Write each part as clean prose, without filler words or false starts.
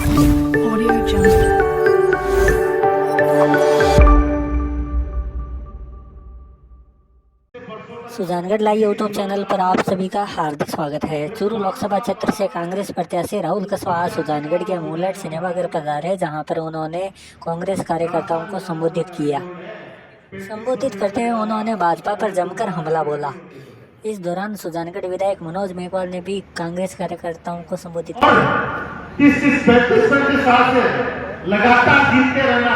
Audio Jungle. Sujangarh live YouTube channel पर आप सभी का हार्दिक स्वागत है। चूरू लोकसभा क्षेत्र से कांग्रेस प्रत्याशी राहुल कस्वाहा आज सुजानगढ़ के मूलट सिनेमाघर पधारे, जहां पर उन्होंने कांग्रेस कार्यकर्ताओं को संबोधित किया। संबोधित करते हुए उन्होंने भाजपा पर जमकर हमला बोला। इस दौरान सुजानगढ़ विधायक मनोज मेघवाल ने भी कांग्रेस कार्यकर्ताओं को संबोधित किया। 30-35 साल से लगातार जीतते रहना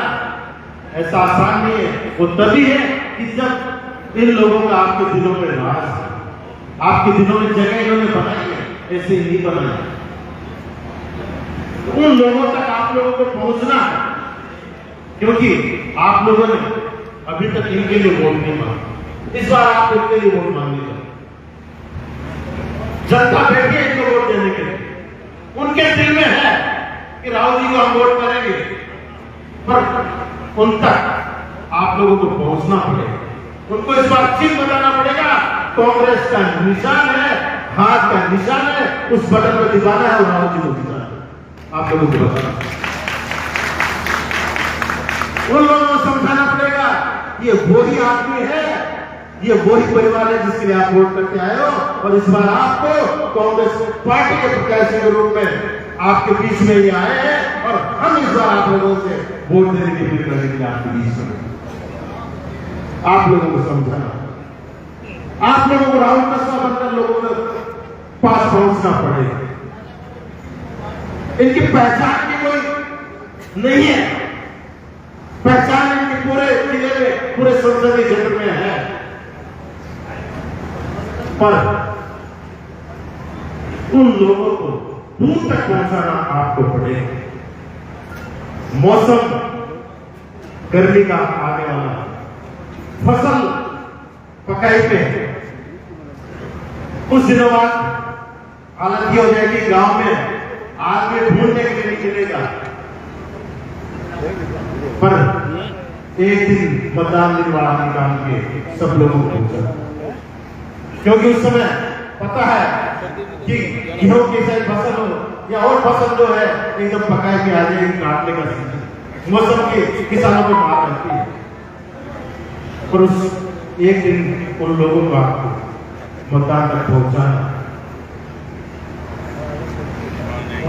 ऐसा आसान नहीं है। वो तभी है कि जब इन लोगों का आपके दिलों में राज है, आपके दिलों में जगह इन्होंने बनाई है, ऐसे ही नहीं बनाई। तो उन लोगों तक आप लोगों को पहुंचना है, क्योंकि आप लोगों ने अभी तक इनके लिए वोट नहीं मांगा। इस बार आप इनके लिए वोट मांगेगा। जनता बैठी है इनको वोट देने के लिए। उनके दिल में है कि राहुल जी को हम वोट करेंगे, पर उन तक आप लोगों को पहुंचना पड़ेगा। उनको इस बार चिन्ह बताना पड़ेगा। कांग्रेस का निशान है, हाथ का निशान है, उस बटन पर दबाना है और राहुल जी को जिताना है। आप लोगों को बताना, उन लोगों को समझाना पड़ेगा ये वही आदमी है, ये वही परिवार है जिसके लिए आप वोट करके आए हो। और इस बार आपको कांग्रेस पार्टी के प्रत्याशी के रूप में आपके बीच में ये आए हैं और हम इस बार आप लोगों से वोट देने की अपील करने के लिए आपके बीच में आप लोगों को समझाना, आप लोगों को राहुल कस्वाहा बनकर लोगों के पास पहुंचना पड़ेगा। इनकी पहचान की कोई नहीं है, पहचान इनके पूरे जिले में, पूरे संसदीय क्षेत्र में है, पर उन लोगों को दूर तक पहुंचाना आपको पड़ेगा। मौसम गर्मी का आने वाला, फसल पकाई पे कुछ दिनों बाद हालत ये हो जाएगी, गांव में आदमी ढूंढने के लिए नहीं चलेगा। पर एक दिन मतदान दिन वाला निकाल के सब लोगों को पहुंचा, क्योंकि उस समय पता है कि गेहूं की शायद फसल हो या और फसल जो है एकदम पकाए के आ जाएगी, काटने का सीजन, मौसम की किसानों को मार रहती है। पर उस एक दिन उन लोगों को आपको मतदान तक पहुंचाना,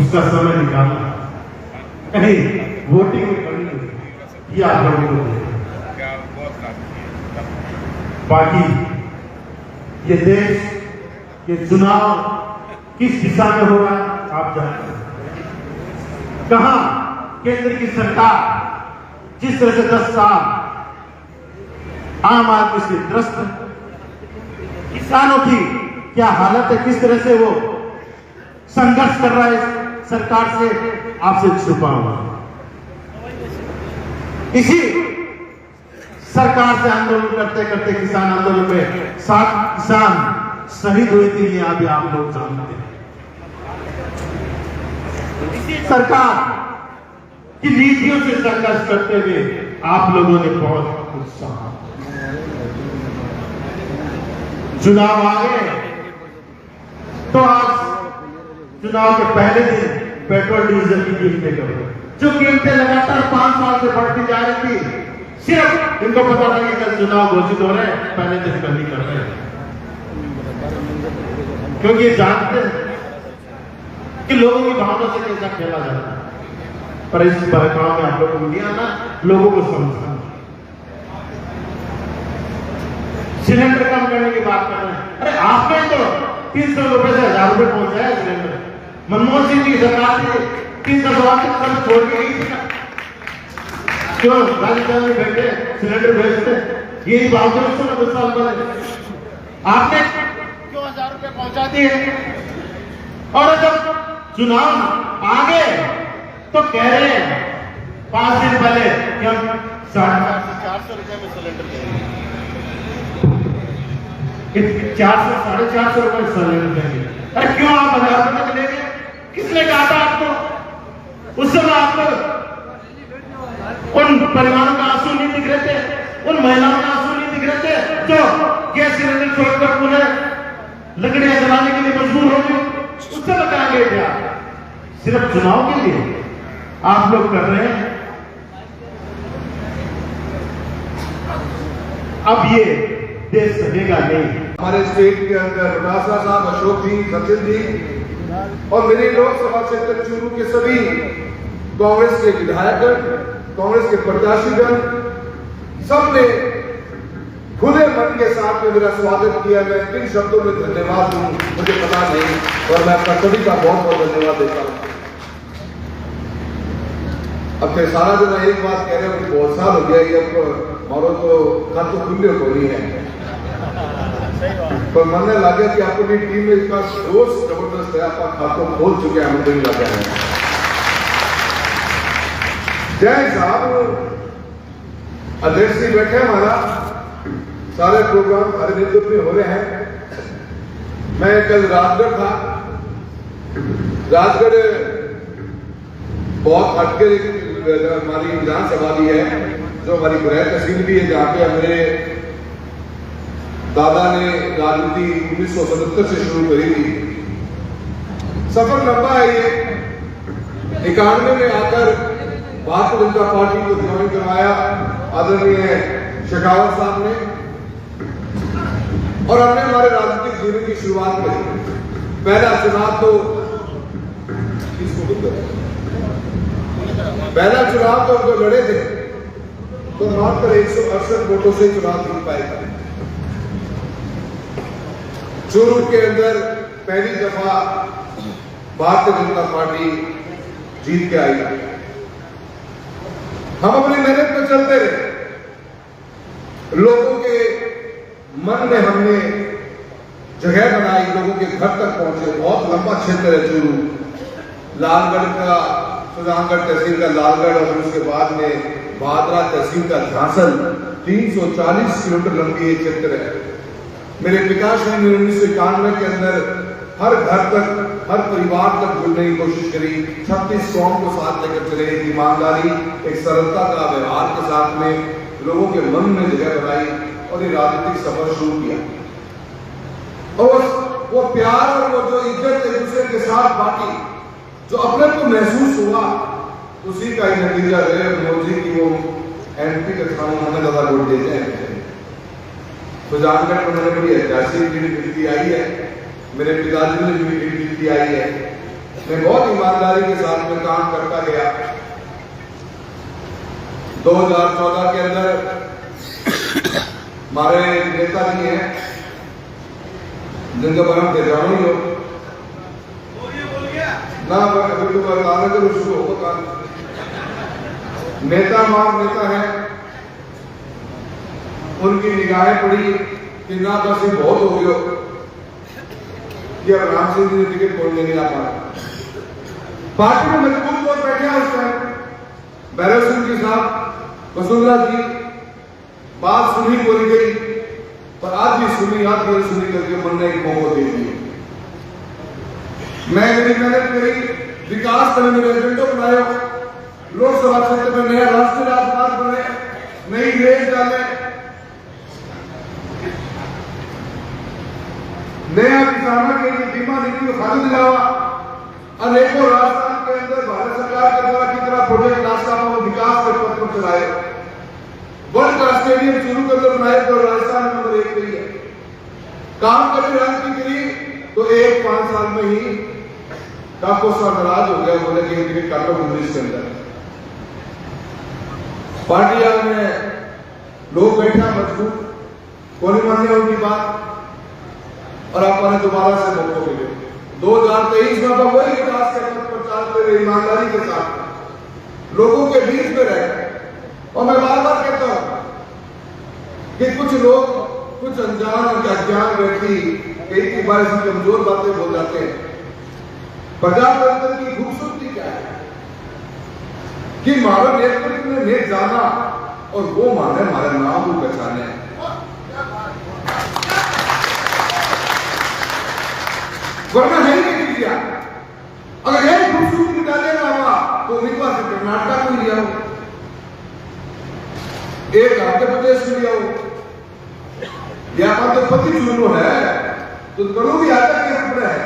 उसका समय निकालना, कहीं वोटिंग में कमी नहीं, ये आप लोगों को बाकी ये देश के चुनाव किस दिशा में हो रहा है आप जानते हैं। कहां केंद्र की सरकार जिस तरह से 10 साल आम आदमी से त्रस्त, किसानों की क्या हालत है, किस तरह से वो संघर्ष कर रहा है सरकार से, आपसे छुपा हुआ। इसी सरकार से आंदोलन करते करते किसान आंदोलन में 7 किसान शहीद हुए थे, ये अभी आप लोग जानते हैं। इसी सरकार की नीतियों से संघर्ष करते हुए आप लोगों ने बहुत उत्साह, चुनाव आ गए तो आज चुनाव के पहले दिन पेट्रोल डीजल की कीमतें करो, जो कीमतें लगातार 5 साल से बढ़ती जा रही थी, सिर्फ इनको पता था कि कल चुनाव घोषित हो रहे हैं, पहले दिन कल ही कर रहे हैं, क्योंकि ये जानते हैं कि लोगों की भावना से कैसा खेला जाता है। पर इस कार्यक्रम में आप लोगों को दिया ना, लोगों को समझाना, सिलेंडर कम करने की बात कर रहे हैं। अरे आपने तो 300 रुपए से 1000 रुपए पहुंचाया सिलेंडर। मनमोहन सिंह की सरकार ने 300 कम छोड़ के गई थी। क्यों राजस्थान में बैठे सिलेंडर भेजते, ये बात तो 2 साल पहले आपने क्यों 1000 रुपए पहुंचा दिए। और जब चुनाव आ गए तो कह रहे हैं 5 दिन पहले कि हम 450 रुपए में सिलेंडर देंगे, 400-450 रुपए सिलेंडर देंगे। अरे क्यों आप 1000 रुपए देंगे? किसने कहा था आपको? उस समय आप लोग उन परिवारों का आंसू नहीं दिख रहे थे, उन महिलाओं का आंसू नहीं दिख रहे थे जो गैस सिलेंडर छोड़कर उन्हें लकड़ियां जलाने के लिए मजबूर हो गए। उससे बताया गया था सिर्फ चुनाव के लिए आप लोग कर रहे हैं। अब ये देश सकेगा नहीं। हमारे स्टेट के अंदर राजा साहब, अशोक जी, सचिन जी और मेरे लोकसभा क्षेत्र चूरू के सभी कांग्रेस के विधायकगण, कांग्रेस के प्रत्याशीगण, सबने खुले मन के साथ में मेरा स्वागत किया। मैं किन शब्दों में धन्यवाद दूं मुझे पता नहीं, और मैं अपना सभी का बहुत बहुत धन्यवाद देता हूं। अब फिर सारा दिन एक बात कह रहे हो कि बहुत साल हो गया ये, अब मारो तो खत तो खुले को नहीं है, पर मन लगे कि अपनी टीम में इसका जोश जबरदस्त है, आप खातों खोल चुके हैं, मुझे लगा है। जय साहब अध्यक्ष जी बैठे हमारा, सारे प्रोग्राम हमारे नेतृत्व में हो रहे हैं। मैं कल राजगढ़ था, राजगढ़ बहुत हटके हमारी विधानसभा भी है, जो हमारी गृह तहसील भी है, जहाँ पे हमारे दादा ने राजनीति 1977 से शुरू करी थी। सफर लंबा है ये। 91 में आकर भारतीय जनता पार्टी को ज्वाइन करवाया आदरणीय शेखावत साहब ने, और हमने हमारे राजनीतिक जीवन की शुरुआत करी। पहला चुनाव तो जो लड़े थे तो मात्र 168 वोटों से चुनाव जीत पाए थे। चूरू के अंदर पहली दफा भारतीय जनता पार्टी जीत के आई। हम अपनी मेहनत में चलते रहे, लोगों के मन में हमने जगह बनाई, लोगों के घर तक पहुंचे। बहुत लंबा क्षेत्र है चूरू, लालगढ़ का, सुजानगढ़ तहसील का लालगढ़, और उसके बाद में भादरा तहसील का झांसन, 340 किलोमीटर लंबी ये क्षेत्र है। मेरे पिताश्री ने 1991 के अंदर हर घर तक, हर परिवार तक जुड़ने की कोशिश करी। 36 कौम को साथ लेकर चले, एक ईमानदारी, एक सरलता का व्यवहार के साथ में लोगों के मन में जगह बनाई और ये राजनीतिक सफर शुरू किया। और वो प्यार और वो जो इज्जत एक दूसरे के साथ बांटी, जो अपने को महसूस हुआ, उसी का ही नतीजा रहे मोदी की वो एमपी के स्थान में ज्यादा वोट देते हैं। तो जानकर उन्होंने बड़ी ऐतिहासिक गिनती आई है, मेरे पिताजी ने भी गिनती आई है। मैं बहुत ईमानदारी के साथ में काम करता गया। 2014 के अंदर हमारे नेता जी हैं जिनका परम तेजानी हो ना, अभी तो बताने तो शुरू होगा। नेता मान नेता है, उनकी निगाहें पड़ी कि ना बस ये बहुत हो गया कि अब राम सिंह जी ने टिकट कौन नहीं आ पा। पार्टी में मजबूत लोग बैठे हैं उस टाइम, भैरव सिंह के साथ वसुंधरा जी, बात सुनी बोली गई, पर आज भी सुनी, आज भी सुनी करके मन ने एक मौका दे दिया। मैं मेरी मेहनत करी, विकास करने में एजेंडा बनाया, लोकसभा क्षेत्र में नया राष्ट्रीय राजमार्ग बने, नई रेल डाले, नया किसानों के लिए बीमा नीति को खाली दिलावा, अनेकों राजस्थान के अंदर भारत सरकार के द्वारा की तरह प्रोजेक्ट राजस्थान को विकास के पथ पर चलाए, वर्ल्ड क्लास स्टेडियम शुरू कर दो बनाए, तो राजस्थान नंबर 1 पे है। काम करने राजनीति करी तो 1-5 साल में ही डाको सा नाराज हो गया, बोले कि टिकट काटो कांग्रेस के अंदर। पार्टियां में लोग बैठा मजबूत, कौन मानने उनकी बात, और आपने दोबारा से मौका मिले। 2023 में आप वही विकास के पथ पर चलते हुए ईमानदारी के साथ लोगों के बीच में रहे। और मैं बार बार कहता हूं कि कुछ लोग, कुछ अनजान और अज्ञान व्यक्ति एक ही बार ऐसी कमजोर बातें बोल जाते हैं। प्रजातंत्र की खूबसूरती क्या है कि हमारे नेतृत्व ने नेक जाना और वो माने हमारे नाम को पहचाने। वरना है ही नहीं किया। अगर यही खूबसूरती निकाले ना हुआ तो उम्मीदवार से कर्नाटक को लिया हो, एक आंध्र प्रदेश में लिया हो, या तो पति चुनो है तो करो भी आता के रूप है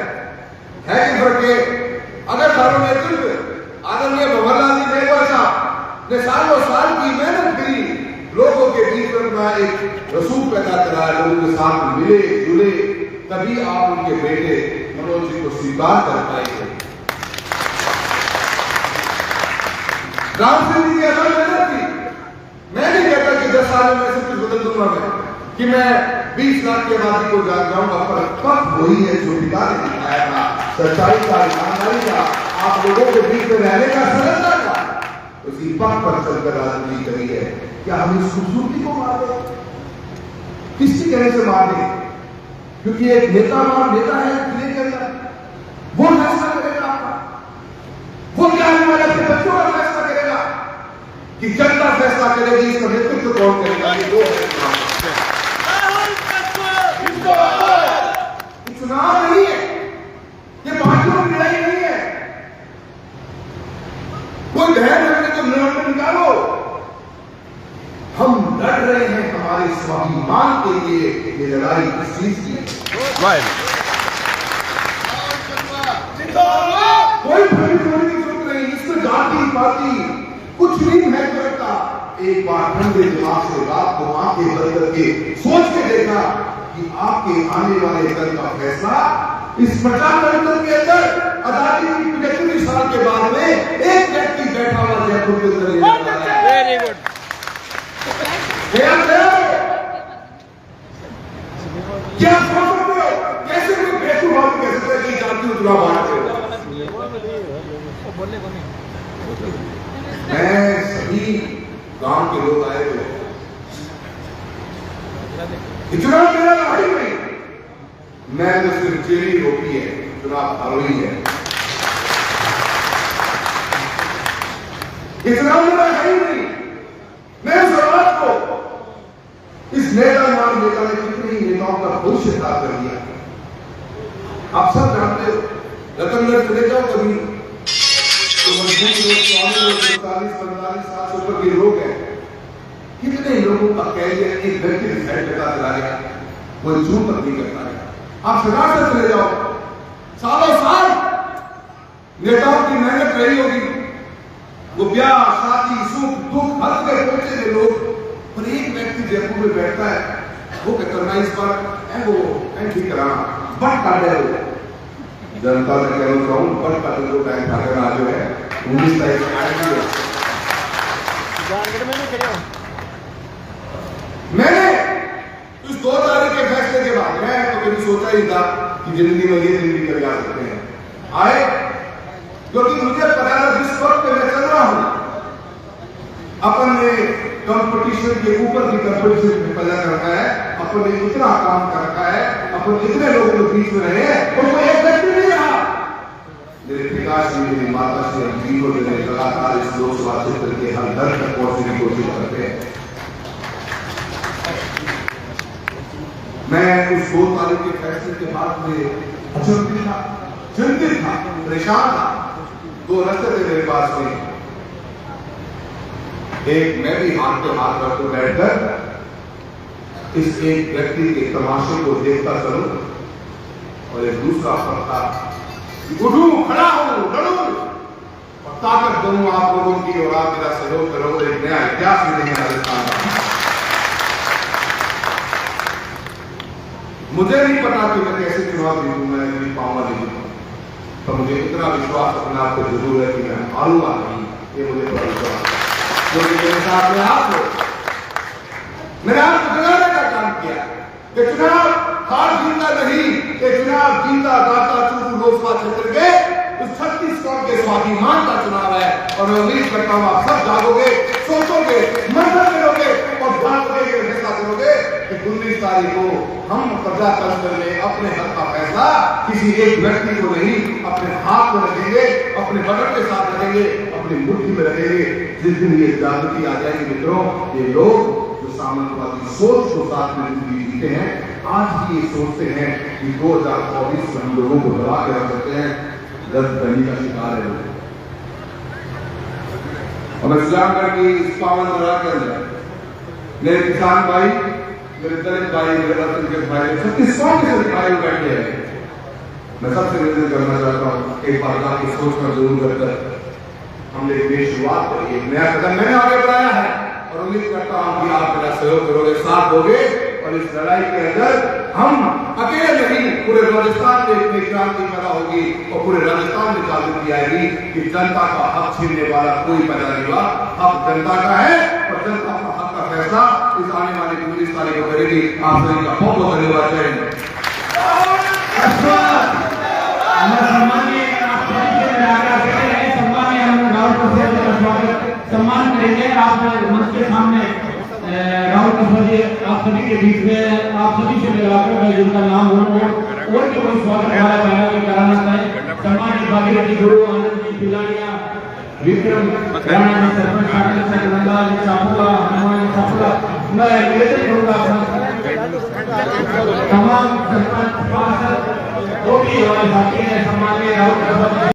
कि फर्क है। अगर सारों नेतृत्व आदरणीय भंवर लाल जी ने सालों साल की मेहनत की, लोगों के बीच में अपना एक रसूख पैदा करा, लोगों के साथ मिले जुले, तभी आप उनके बेटे मनोज जी को स्वीकार कर पाएंगे। राम सिंह जी की असल मेहनत थी। मैं नहीं कहता कि 10 साल में सब कुछ बदल दूंगा मैं, कि मैं 20 लाख के आबादी को जान जाऊंगा, पर पक्ष वही है जो पिता ने दिखाया था, सच्चाई का, ईमानदारी का, आप लोगों के बीच में रहने का, सरलता का, उसी पक्ष पर चलकर राजनीति करी है। क्या हम इस खूबसूरती को मार दें? किसकी कहने से मार दें? क्योंकि एक नेता है किले के अंदर, वो फैसला करेगा आपका, वो क्या आने वाले अपने बच्चों का फैसला करेगा कि जनता फैसला करेगी, इसका नेतृत्व कौन करेगा? ये दो चुनाव नहीं है, ये पार्टियों की लड़ाई नहीं है। कोई धैर्य रखने को निर्णय निकालो। हम लड़ रहे हैं हमारे स्वाभिमान के लिए। ये लड़ाई किस चीज की है? कोई भविष्यवाणी की जरूरत नहीं, इसमें जाति पाति कुछ नहीं है करता। एक बार ठंडे दिमाग से रात को आंखें बंद करके सोच के देखा कि आपके आने वाले कल का फैसला इस 50 तंत्र के अंदर आजादी की 75 साल के बाद में एक व्यक्ति बैठा हुआ जयपुर के अंदर। Very good. क्या सोच सकते हो? कैसे कोई बेचूबाज कह सकते हैं कि जाति को चुनाव बांटते हो? मैं सभी गांव के लोग आए थे, चुनाव मेरा लड़ाई नहीं, मैं तो सिर्फ चेरी रोटी है, चुनाव हरोई है। ये चुनाव मेरा लड़ाई नहीं। मैं समाज को, इस नेता ने कितने नेताओं का भविष्य खराब कर दिया। आप सब जानते हो, रतनगढ़ चले जाओ कभी तो मजबूत लोग 40-45 साल से ऊपर के लोग हैं, कितने लोगों का कैरियर एक व्यक्ति डिसाइड करता चला गया, कोई जून तक नहीं करता है। आप सरकार से चले जाओ, सालों साल नेताओं की मेहनत रही होगी, वो ब्याह शादी सुख दुख हर जगह पहुंचे थे लोग, पर एक व्यक्ति जयपुर में बैठता है, वो कहता है इस पर वो ठीक कराना बट काटे हो जनता से कह रहा हूँ, बट काटे को टाइम खाना जो है 19 तारीख मैंने उस 2 तारीख के फैसले के बाद, मैं तो कभी सोचा ही था कि जिंदगी में ये जिंदगी कर जा सकते हैं, आए, क्योंकि मुझे पता था जिस वक्त मैं चल रहा हूं, अपन ने कंपटीशन के ऊपर भी कंपटीशन पैदा कर रखा है, अपन ने इतना काम कर रखा है, अपन इतने लोगों के बीच में रहे हैं, और कोई एक व्यक्ति नहीं रहा। मेरे पिताश्री, मेरी माताश्री, हम जी को लगातार इस लोकसभा क्षेत्र के हर घर तक पहुंचने की कोशिश करते हैं। मैं उस 2 तारीख के फैसले के बाद में अचंभित था, चिंतित था, परेशान था। 2 रास्ते थे मेरे पास में, एक मैं भी हाथ पे हाथ रखकर बैठकर इस एक व्यक्ति के तमाशे को देखता चलूं, और एक दूसरा पड़ता उठूं, खड़ा हूं, लड़ूं और ताकत दूं आप लोगों की, और आप मेरा सहयोग करो, एक नया इतिहास मिलेगा राजस्थान का। मुझे नहीं पता कि मैं कैसे चुनाव जीतूंगा, नहीं पाऊंगा नहीं, पर मुझे इतना विश्वास अपने आप को जरूर है कि मैं हारूंगा नहीं, ये मुझे बड़ा विश्वास है। क्योंकि मेरे साथ में आप लोग, मैंने आपको जगाने का काम किया कि चुनाव हार जीतना नहीं, कि चुनाव जीता गाता चूरू लोकसभा क्षेत्र के उस 36 करोड़ के स्वाभिमान का चुनाव है। और मैं उम्मीद करता हूं आप सब जागोगे, सोचोगे, मंथन करोगे और जागोगे, फैसला करोगे कि 19 तारीख को हम प्रजातंत्र में अपने हक का फैसला किसी एक व्यक्ति को नहीं, अपने हाथ में रखेंगे, अपने बटन के साथ रखेंगे, अपनी मुट्ठी में रखेंगे। जिस दिन ये जागृति आ जाएगी मित्रों, ये लोग जो सामंतवादी सोच को साथ में जीते हैं, आज भी ये सोचते हैं कि 2024 में हम लोगों को दबा के रख सकते हैं, दर्द बनी का शिकार है। और मैं सुजानगढ़ की इस पावन जगह के अंदर मेरे किसान भाई, मेरे दलित भाई, मेरे अल्पसंख्यक भाई, सबके भाई बैठे हैं। मैं सबसे निवेदन करना चाहता हूँ, एक बार आपकी सोच पर जरूर करकर हमने नई शुरुआत करी, एक नया कदम मैंने आगे बढ़ाया है और उम्मीद करता हूं कि आप मेरा सहयोग करोगे, साथ दोगे और इस लड़ाई के अंदर हम अकेले नहीं, पूरे राजस्थान में एक क्रांति पैदा होगी और पूरे राजस्थान में जागृति आएगी कि जनता का हक छीनने वाला कोई पैदा नहीं हुआ। हक जनता का है और जनता का हक का फैसला इस आने वाली 19 तारीख को करेगी। आप सभी का बहुत बहुत धन्यवाद। जय हिंद। सम्मान करेंगे आप मंच के सामने राहुल कसवा जी, आप सभी के बीच में आप सभी से मिलाकर मैं जिनका नाम और भी कोई स्वागत कराना चाहे। सम्मानित भागीरथी गुरु आनंद जी पिलानिया, विक्रम राणा जी, सरपंच नंदा जी सापुला, हनुमान सापुला, मैं निवेदन करूंगा तमाम सरपंच पार्षद जो भी हमारे साथी हैं, सम्मानित राहुल कसवा